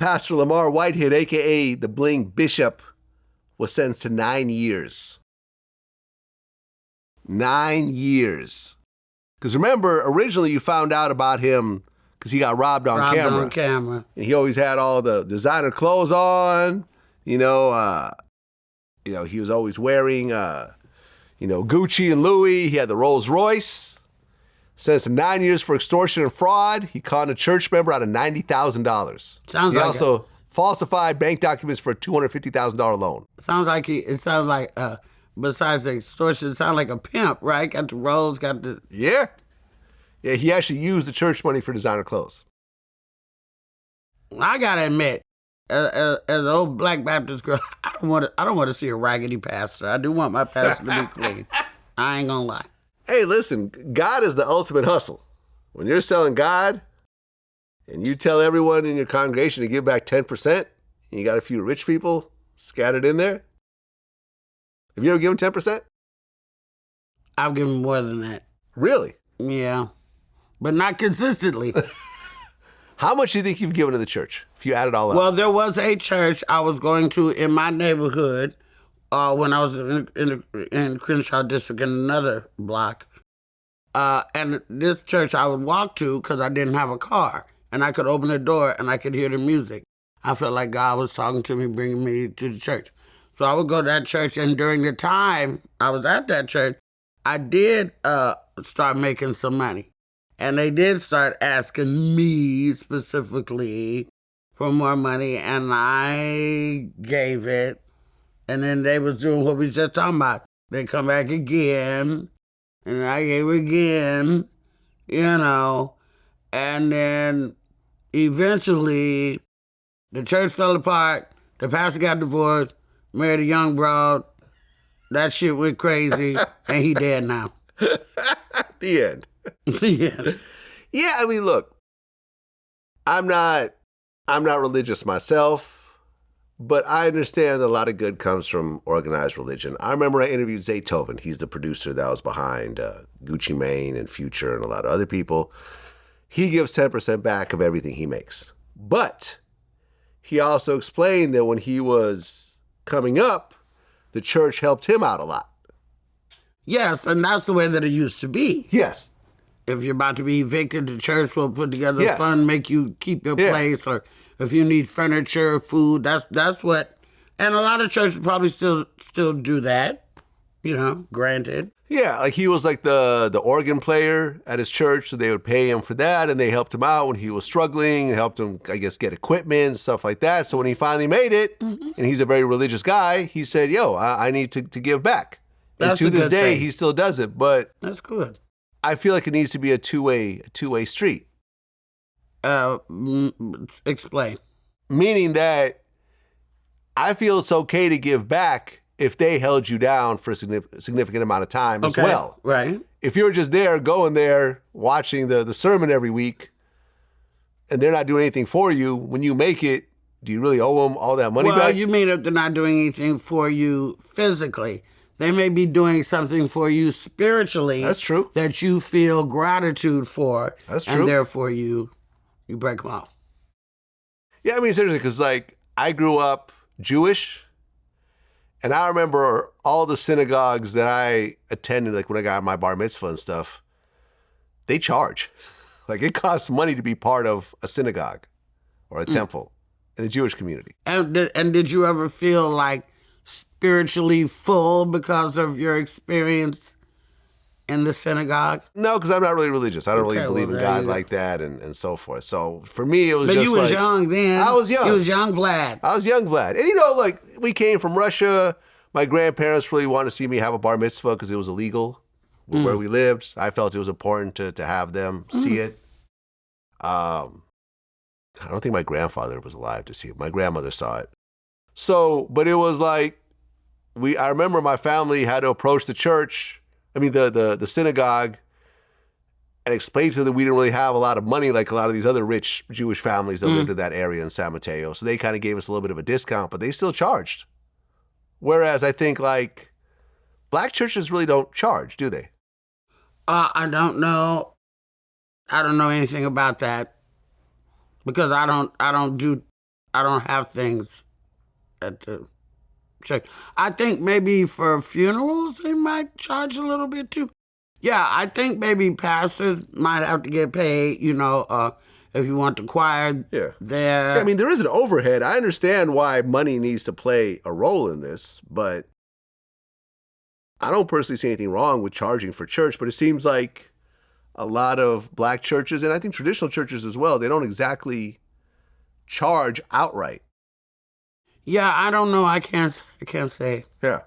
Pastor Lamar Whitehead, a.k.a. the Bling Bishop, was sentenced to 9 years. 9 years. Because remember, originally you found out about him because he got robbed on camera. And he always had all the designer clothes on. He was always wearing, Gucci and Louis. He had the Rolls Royce. Sentenced to 9 years for extortion and fraud. He conned a church member out of $90,000. He also falsified bank documents for a $250,000 loan. It sounds like besides the extortion, it sounds like a pimp, right? Got the rolls, got the... Yeah. Yeah, he actually used the church money for designer clothes. I gotta admit, as an old Black Baptist girl, I don't want to see a raggedy pastor. I do want my pastor to be clean. I ain't gonna lie. Hey, listen, God is the ultimate hustle. When you're selling God and you tell everyone in your congregation to give back 10%, and you got a few rich people scattered in there, have you ever given 10%? I've given more than that. Really? Yeah, but not consistently. How much do you think you've given to the church, if you add it all up? Well, there was a church I was going to in my neighborhood when I was in Crenshaw district in another block. And this church I would walk to because I didn't have a car. And I could open the door and I could hear the music. I felt like God was talking to me, bringing me to the church. So I would go to that church, and during the time I was at that church, I did start making some money. And they did start asking me specifically for more money, and I gave it. And then they was doing what we was just talking about. They come back again, and I gave again, And then eventually the church fell apart. The pastor got divorced, married a young broad. That shit went crazy, and he dead now. The end. The end. Yeah, I mean, look, I'm not religious myself, but I understand that a lot of good comes from organized religion. I remember I interviewed Zaytoven. He's the producer that was behind Gucci Mane and Future and a lot of other people. He gives 10% back of everything he makes. But he also explained that when he was coming up, the church helped him out a lot. Yes, and that's the way that it used to be. Yes. If you're about to be evicted, the church will put together a fund, make you keep your place, or if you need furniture, food, that's what. And a lot of churches probably still do that, granted. Yeah, like he was like the organ player at his church, so they would pay him for that, and they helped him out when he was struggling, and helped him, I guess, get equipment, stuff like that. So when he finally made it, and he's a very religious guy, he said, I need to give back. And to this day, he still does it, but... That's good. I feel like it needs to be a two-way street. Explain. Meaning that I feel it's okay to give back if they held you down for a significant amount of time as well. Right. If you're just going there, watching the sermon every week, and they're not doing anything for you, when you make it, do you really owe them all that money back? Well, you mean if they're not doing anything for you physically. They may be doing something for you spiritually. That's true. That you feel gratitude for. That's true. And therefore you break them off. Yeah, I mean, seriously, because I grew up Jewish, and I remember all the synagogues that I attended, like when I got my bar mitzvah and stuff, they charge. Like it costs money to be part of a synagogue or a temple in the Jewish community. And did you ever feel like spiritually full because of your experience in the synagogue? No, because I'm not really religious. I don't really believe in God like that and so forth. So for me, it was just like... But you was young then. I was young. You was young Vlad. I was young Vlad. And we came from Russia. My grandparents really wanted to see me have a bar mitzvah because it was illegal where we lived. I felt it was important to have them see it. I don't think my grandfather was alive to see it. My grandmother saw it. So, but it was like, I remember my family had to approach the synagogue, and explain to them that we didn't really have a lot of money like a lot of these other rich Jewish families that lived in that area in San Mateo. So they kind of gave us a little bit of a discount, but they still charged. Whereas I think black churches really don't charge, do they? I don't know. I don't know anything about that because I don't do I don't have things at the church. I think maybe for funerals they might charge a little bit too. Yeah, I think maybe pastors might have to get paid, if you want the choir there. Yeah, I mean, there is an overhead. I understand why money needs to play a role in this, but I don't personally see anything wrong with charging for church, but it seems like a lot of black churches, and I think traditional churches as well, they don't exactly charge outright. Yeah, I don't know. I can't say. Yeah.